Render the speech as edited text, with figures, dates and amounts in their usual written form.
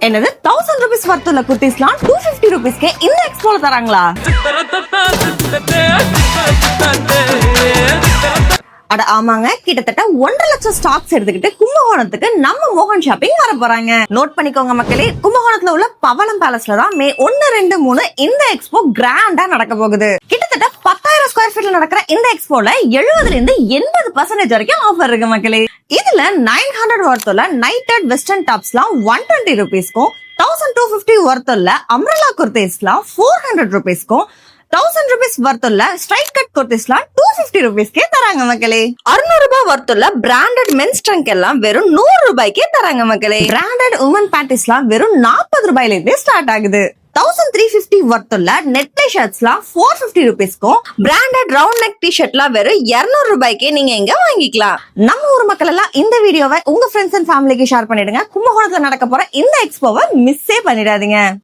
என்னது 1000 rupees worth உள்ள குர்த்திஸ்லாம் 250 rupeesக்கு இந்த எக்ஸ்போல தராங்களா? அட ஆமாங்க, கிட்டத்தட்ட 1.5 லட்சம் ஸ்டாக்ஸ் எடுத்துக்கிட்டு கும்பகோணத்துக்கு நம்ம மோகன் ஷாப்பிங் வர போறாங்க. நோட் பண்ணிக்கோங்க மக்களே, கும்பகோணத்துல உள்ள பவளம் பேலஸ்ல தான் மே 1, 2, 3 இந்த எக்ஸ்போ கிராண்டா நடக்க போகுது. கிட்டத்தட்ட 10,000 ஸ்கொயர் ஃபீட்ல நடக்கிற இந்த எக்ஸ்போல 70 இருந்து 80% வரைக்கும் ஆஃபர் இருக்கு மக்களே. இதுல 900 worth உள்ள நைட்டட் வெஸ்டர்ன் டாப்ஸ்லாம் 120 rupeesக்கும், 1250 worth உள்ள அம்ரலா குர்தேஸ்லாம் 400 rupeesக்கும், 1000 rupees worth உள்ள ஸ்ட்ரைட் கட் குர்திஸ்லாம் 250 rupeesக்கே தராங்க மக்களே. 600 ரூபாய் worth உள்ள பிராண்டட் மென்ஸ் ட்ரங்க் எல்லாம் வெறும் 100 ரூபாய்க்கே தராங்க மக்களே. பிராண்டட் உமன் பேண்டிஸ்லாம் வெறும் 40 ரூபாயில இருந்தே ஸ்டார்ட் ஆகுது. 1350 worth உள்ள நெட் பிளே ஷர்ட்ஸ்லாம் 450 rupeesக்கும், பிராண்டட் ரவுண்ட் நெக் டி-ஷர்ட்லாம் வெறும் 200 ரூபாய்க்கே நீங்க இங்க வாங்கிக்கலாம். நம்ம ஊர் மக்கள் எல்லாம் இந்த வீடியோவை உங்க ஃப்ரெண்ட்ஸ் அண்ட் ஃபேமிலிக்கு ஷேர் பண்ணிடுங்க. கும்பகோணத்துல நடக்க போற இந்த எக்ஸ்போவை மிஸ்ஸே பண்ணிடாதீங்க.